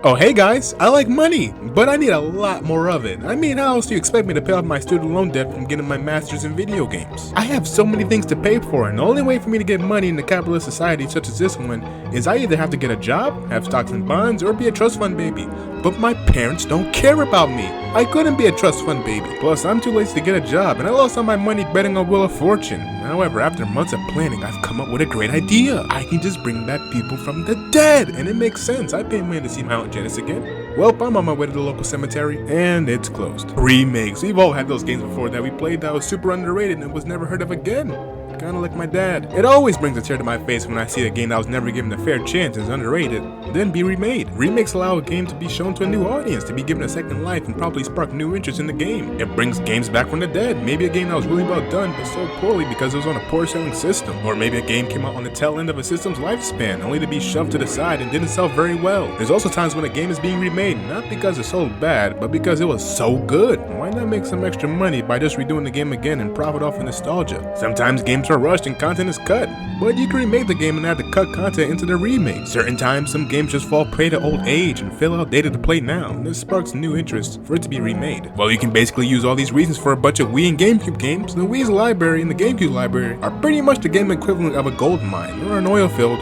Oh hey guys, I like money, but I need a lot more of it. I mean, how else do you expect me to pay off my student loan debt from getting my master's in video games? I have so many things to pay for, and the only way for me to get money in a capitalist society such as this one is I either have to get a job, have stocks and bonds, or be a trust fund baby. But my parents don't care about me. I couldn't be a trust fund baby. Plus, I'm too lazy to get a job, and I lost all my money betting on Wheel of Fortune. However, after months of planning, I've come up with a great idea. I can just bring back people from the dead, and it makes sense. I paid money to see my Aunt Janice again. Well, I'm on my way to the local cemetery, and it's closed. Remakes. We've all had those games before that we played that was super underrated and was never heard of again. Kinda like my dad. It always brings a tear to my face when I see a game that was never given a fair chance and is underrated, then be remade. Remakes allow a game to be shown to a new audience, to be given a second life and probably spark new interest in the game. It brings games back from the dead. Maybe a game that was really well done but sold poorly because it was on a poor selling system. Or maybe a game came out on the tail end of a system's lifespan, only to be shoved to the side and didn't sell very well. There's also times when a game is being remade, not because it sold bad, but because it was so good. Why not make some extra money by just redoing the game again and profit off of nostalgia? Sometimes games are rushed and content is cut, but you can remake the game and add the cut content into the remake. Certain times, some games just fall prey to old age and feel outdated to play now, and this sparks new interest for it to be remade. Well, you can basically use all these reasons for a bunch of Wii and GameCube games. The Wii's library and the GameCube library are pretty much the game equivalent of a gold mine or an oil field,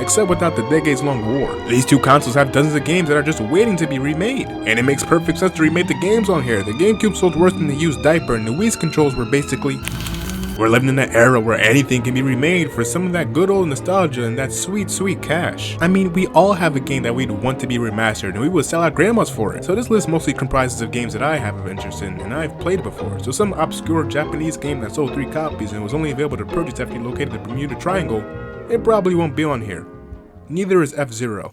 except without the decades-long war. These two consoles have dozens of games that are just waiting to be remade, and it makes perfect sense to remake the games on here. The GameCube sold worse than the used diaper, and the Wii's controls were basically... We're living in an era where anything can be remade for some of that good old nostalgia and that sweet, sweet cash. I mean, we all have a game that we'd want to be remastered, and we would sell our grandmas for it. So this list mostly comprises of games that I have of interest in, and I've played before. So some obscure Japanese game that sold 3 copies and was only available to purchase after you located the Bermuda Triangle, it probably won't be on here. Neither is F-Zero.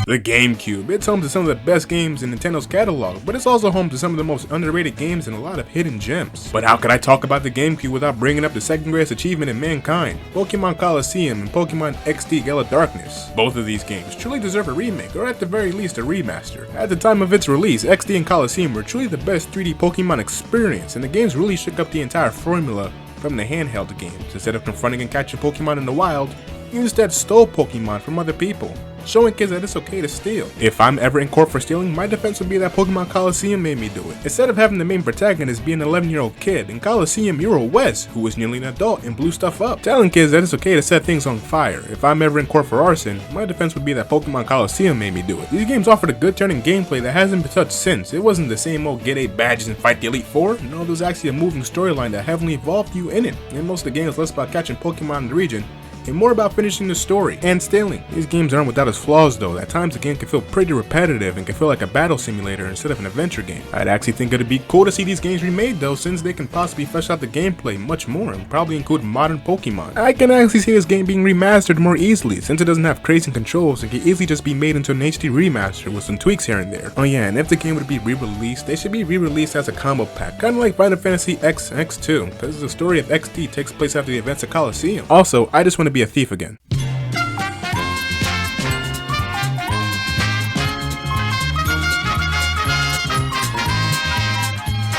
The GameCube. It's home to some of the best games in Nintendo's catalog, but it's also home to some of the most underrated games and a lot of hidden gems. But how could I talk about the GameCube without bringing up the second greatest achievement in mankind, Pokémon Colosseum and Pokémon XD Yellow Darkness? Both of these games truly deserve a remake, or at the very least a remaster. At the time of its release, XD and Colosseum were truly the best 3D Pokémon experience, and the games really shook up the entire formula from the handheld games. Instead of confronting and catching Pokémon in the wild, you instead stole Pokémon from other people, showing kids that it's okay to steal. If I'm ever in court for stealing, my defense would be that Pokémon Colosseum made me do it. Instead of having the main protagonist be an 11-year-old kid, in Colosseum you're a Wes who was nearly an adult and blew stuff up, telling kids that it's okay to set things on fire. If I'm ever in court for arson, my defense would be that Pokémon Colosseum made me do it. These games offered a good turn in gameplay that hasn't been touched since. It wasn't the same old get 8 badges and fight the Elite Four. No, there's actually a moving storyline that heavily involved you in it, and most of the game is less about catching Pokémon in the region and more about finishing the story and stealing. These games aren't without its flaws though. At times the game can feel pretty repetitive and can feel like a battle simulator instead of an adventure game. I'd actually think it'd be cool to see these games remade though, since they can possibly flesh out the gameplay much more and probably include modern Pokemon. I can actually see this game being remastered more easily, since it doesn't have crazy controls and can easily just be made into an HD remaster with some tweaks here and there. Oh yeah, and if the game would be re-released, they should be re-released as a combo pack, kinda like Final Fantasy X and X2, because the story of XD takes place after the events of Colosseum. Also, I just want to be a thief again.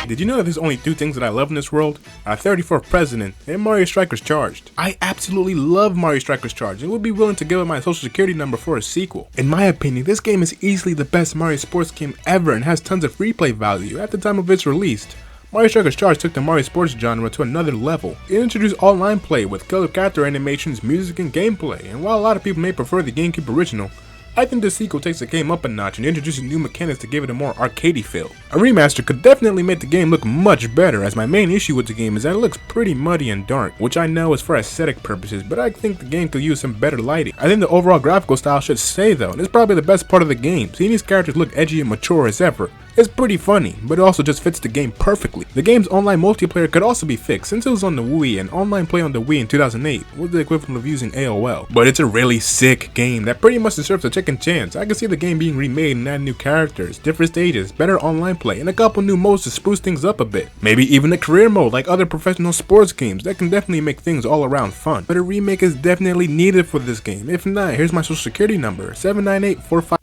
Did you know that there's only 2 things that I love in this world? Our 34th president and Mario Strikers Charged. I absolutely love Mario Strikers Charged and would be willing to give up my social security number for a sequel. In my opinion, this game is easily the best Mario sports game ever and has tons of replay value. At the time of its release, Mario Strikers Charged took the Mario sports genre to another level. It introduced online play with killer character animations, music, and gameplay, and while a lot of people may prefer the GameCube original, I think the sequel takes the game up a notch and introduces new mechanics to give it a more arcadey feel. A remaster could definitely make the game look much better, as my main issue with the game is that it looks pretty muddy and dark, which I know is for aesthetic purposes, but I think the game could use some better lighting. I think the overall graphical style should stay though, and it's probably the best part of the game. Seeing these characters look edgy and mature as ever is pretty funny, but it also just fits the game perfectly. The game's online multiplayer could also be fixed, since it was on the Wii, and online play on the Wii in 2008 was the equivalent of using AOL. But it's a really sick game that pretty much deserves a second chance. I can see the game being remade and add new characters, different stages, better online play, and a couple new modes to spruce things up a bit. Maybe even a career mode like other professional sports games that can definitely make things all around fun. But a remake is definitely needed for this game. If not, here's my social security number, 79845.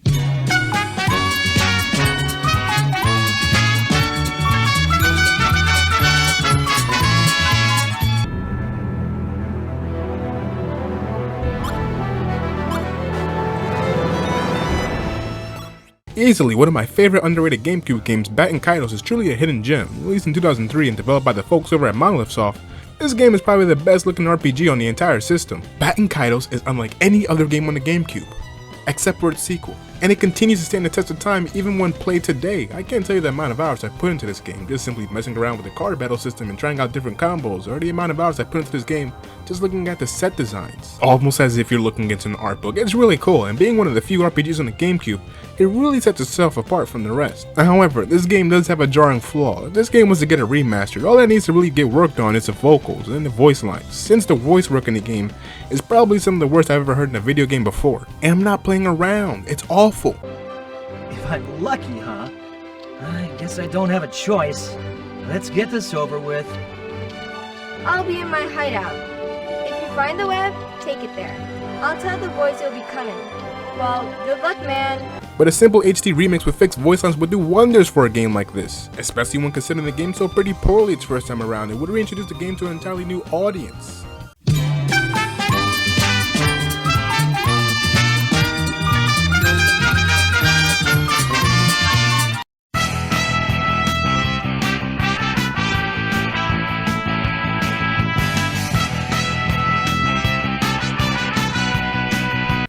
Easily one of my favorite underrated GameCube games, Baten Kaitos is truly a hidden gem. Released in 2003 and developed by the folks over at Monolith Soft, this game is probably the best looking RPG on the entire system. Baten Kaitos is unlike any other game on the GameCube, except for its sequel, and it continues to stand the test of time even when played today. I can't tell you the amount of hours I put into this game, just simply messing around with the card battle system and trying out different combos, or the amount of hours I put into this game just looking at the set designs. Almost as if you're looking into an art book. It's really cool, and being one of the few RPGs on the GameCube, it really sets itself apart from the rest. However, this game does have a jarring flaw. If this game was to get a remastered, all that needs to really get worked on is the vocals and the voice lines, since the voice work in the game is probably some of the worst I've ever heard in a video game before. And I'm not playing around, it's awful. If I'm lucky, huh? I guess I don't have a choice. Let's get this over with. I'll be in my hideout. If you find the web, take it there. I'll tell the boys you'll be coming. Well, good luck, man. But a simple HD remix with fixed voice lines would do wonders for a game like this, especially when considering the game so pretty poorly its first time around. It would reintroduce the game to an entirely new audience.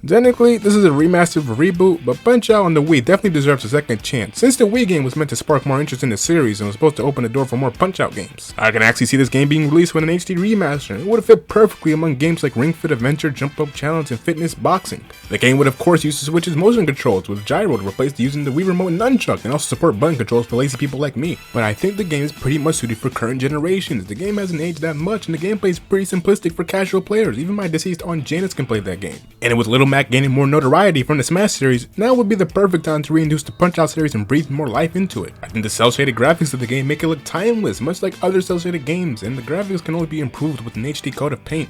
Technically, this is a remastered reboot, but Punch-Out on the Wii definitely deserves a second chance, since the Wii game was meant to spark more interest in the series and was supposed to open the door for more Punch-Out games. I can actually see this game being released with an HD remaster. It would have fit perfectly among games like Ring Fit Adventure, Jump Rope Challenge, and Fitness Boxing. The game would of course use the Switch's motion controls, with gyro to replace using the Wii Remote nunchuck, and also support button controls for lazy people like me. But I think the game is pretty much suited for current generations. The game hasn't aged that much, and the gameplay is pretty simplistic for casual players. Even my deceased Aunt Janice can play that game. And with Little Mac gaining more notoriety from the Smash series, now would be the perfect time to reintroduce the Punch-Out series and breathe more life into it. I think the cel-shaded graphics of the game make it look timeless, much like other cel-shaded games, and the graphics can only be improved with an HD coat of paint.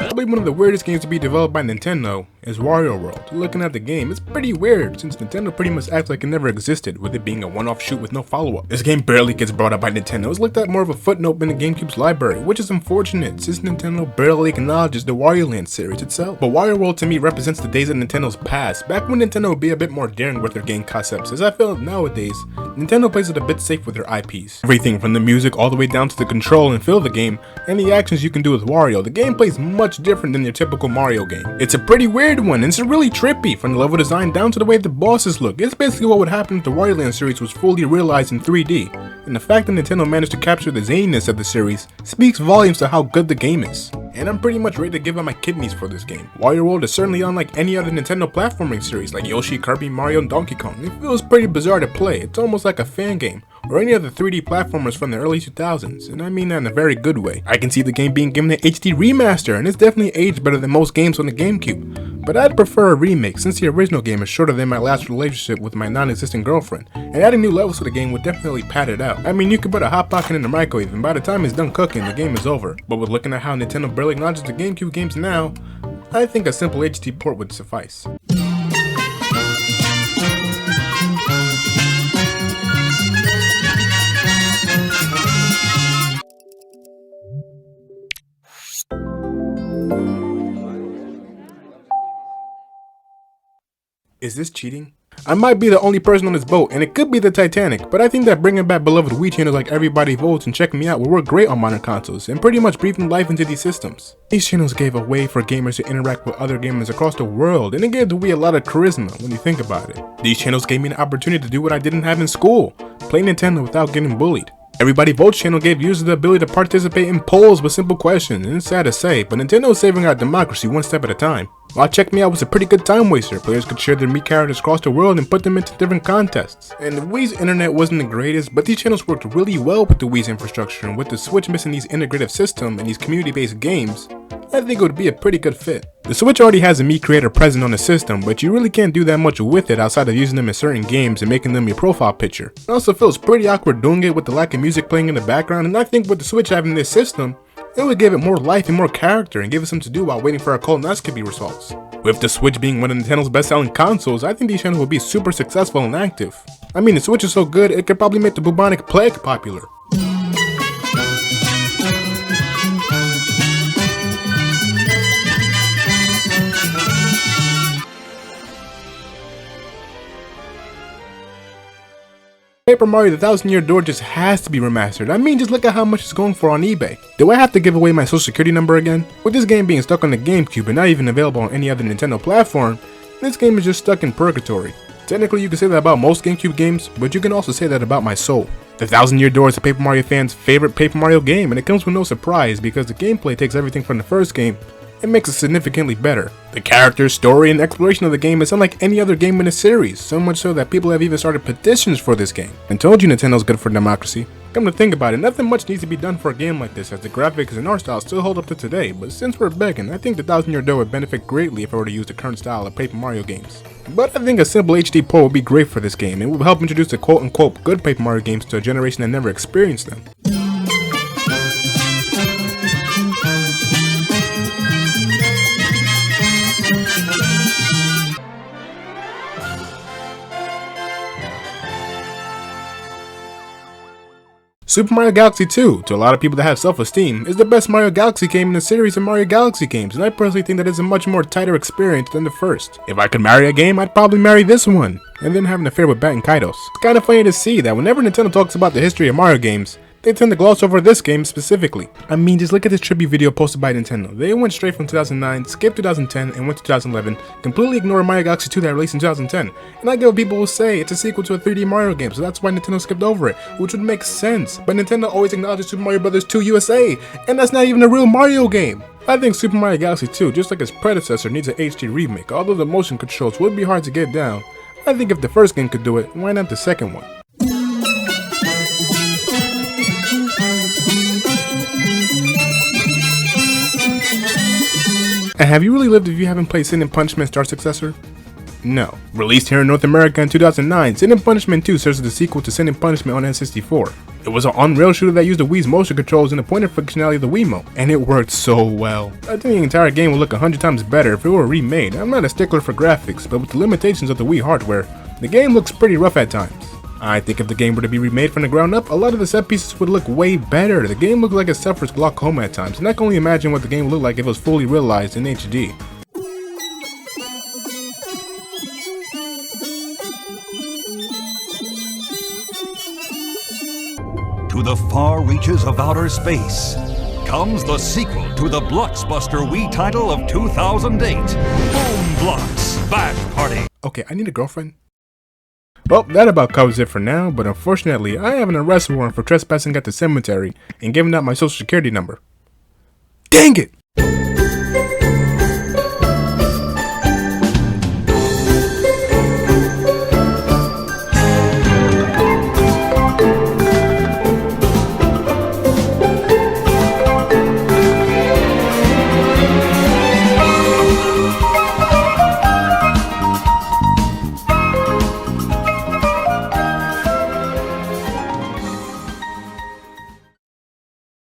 Probably one of the weirdest games to be developed by Nintendo is Wario World. Looking at the game, it's pretty weird since Nintendo pretty much acts like it never existed, with it being a one-off shoot with no follow-up. This game barely gets brought up by Nintendo. It's looked at more of a footnote in the GameCube's library, which is unfortunate since Nintendo barely acknowledges the Wario Land series itself. But Wario World to me represents the days of Nintendo's past, back when Nintendo would be a bit more daring with their game concepts, as I feel nowadays, Nintendo plays it a bit safe with their IPs. Everything from the music all the way down to the control and feel of the game, and the actions you can do with Wario, the gameplay is much different than your typical Mario game. It's a pretty weird one, and it's really trippy, from the level design down to the way the bosses look. It's basically what would happen if the Wario Land series was fully realized in 3D, and the fact that Nintendo managed to capture the zaniness of the series speaks volumes to how good the game is. And I'm pretty much ready to give up my kidneys for this game. Wario World is certainly unlike any other Nintendo platforming series like Yoshi, Kirby, Mario, and Donkey Kong. It feels pretty bizarre to play. It's almost like a fan game, or any other 3D platformers from the early 2000s, and I mean that in a very good way. I can see the game being given an HD remaster, and it's definitely aged better than most games on the GameCube, but I'd prefer a remake since the original game is shorter than my last relationship with my non-existent girlfriend, and adding new levels to the game would definitely pad it out. I mean, you could put a hot pocket in the microwave, and by the time it's done cooking, the game is over. But with looking at how Nintendo barely acknowledges the GameCube games now, I think a simple HD port would suffice. Is this cheating? I might be the only person on this boat, and it could be the Titanic, but I think that bringing back beloved Wii channels like Everybody Votes and Check Me Out will work great on modern consoles, and pretty much breathing life into these systems. These channels gave a way for gamers to interact with other gamers across the world, and it gave the Wii a lot of charisma when you think about it. These channels gave me an opportunity to do what I didn't have in school, play Nintendo without getting bullied. Everybody Votes channel gave users the ability to participate in polls with simple questions, and it's sad to say, but Nintendo is saving our democracy one step at a time. While Check Me Out was a pretty good time waster, players could share their Mii characters across the world and put them into different contests. And the Wii's internet wasn't the greatest, but these channels worked really well with the Wii's infrastructure, and with the Switch missing these integrative system and these community-based games, I think it would be a pretty good fit. The Switch already has a Mii creator present on the system, but you really can't do that much with it outside of using them in certain games and making them your profile picture. It also feels pretty awkward doing it with the lack of music playing in the background, and I think with the Switch having this system, it would give it more life and more character and give it something to do while waiting for our colonoscopy results. With the Switch being one of Nintendo's best-selling consoles, I think these channels will be super successful and active. I mean, the Switch is so good, it could probably make the bubonic plague popular. Paper Mario: The Thousand Year Door just has to be remastered. I mean, just look at how much it's going for on eBay. Do I have to give away my social security number again? With this game being stuck on the GameCube and not even available on any other Nintendo platform, this game is just stuck in purgatory. Technically, you can say that about most GameCube games, but you can also say that about my soul. The Thousand Year Door is a Paper Mario fan's favorite Paper Mario game, and it comes with no surprise because the gameplay takes everything from the first game and makes it significantly better. The character, story, and exploration of the game is unlike any other game in the series, so much so that people have even started petitions for this game. And told you Nintendo's good for democracy. Come to think about it, nothing much needs to be done for a game like this, as the graphics and art style still hold up to today, but since we're begging, I think the Thousand Year Door would benefit greatly if I were to use the current style of Paper Mario games. But I think a simple HD port would be great for this game, and will help introduce the quote-unquote good Paper Mario games to a generation that never experienced them. Super Mario Galaxy 2, to a lot of people that have self-esteem, is the best Mario Galaxy game in the series of Mario Galaxy games, and I personally think that it's a much more tighter experience than the first. If I could marry a game, I'd probably marry this one, and then have an affair with Baten Kaitos. It's kinda funny to see that whenever Nintendo talks about the history of Mario games, they tend to gloss over this game specifically. I mean, just look at this tribute video posted by Nintendo. They went straight from 2009, skipped 2010, and went to 2011, completely ignored Mario Galaxy 2 that released in 2010. And I get what people will say, it's a sequel to a 3D Mario game, so that's why Nintendo skipped over it, which would make sense. But Nintendo always acknowledges Super Mario Bros. 2 USA, and that's not even a real Mario game. I think Super Mario Galaxy 2, just like its predecessor, needs an HD remake. Although the motion controls would be hard to get down, I think if the first game could do it, why not the second one? And have you really lived if you haven't played Sin and Punishment's Dark Successor? No. Released here in North America in 2009, Sin and Punishment 2 serves as the sequel to Sin and Punishment on N64. It was an on-rail shooter that used the Wii's motion controls and the pointer functionality of the Wiimote, and it worked so well. I think the entire game would look 100 times better if it were remade. I'm not a stickler for graphics, but with the limitations of the Wii hardware, the game looks pretty rough at times. I think if the game were to be remade from the ground up, a lot of the set pieces would look way better. The game looked like it suffers glaucoma at times, and I can only imagine what the game would look like if it was fully realized in HD. To the far reaches of outer space comes the sequel to the blockbuster Wii title of 2008, Bone Blocks Bash Party. Okay, I need a girlfriend. Well, that about covers it for now, but unfortunately, I have an arrest warrant for trespassing at the cemetery and giving out my social security number. Dang it!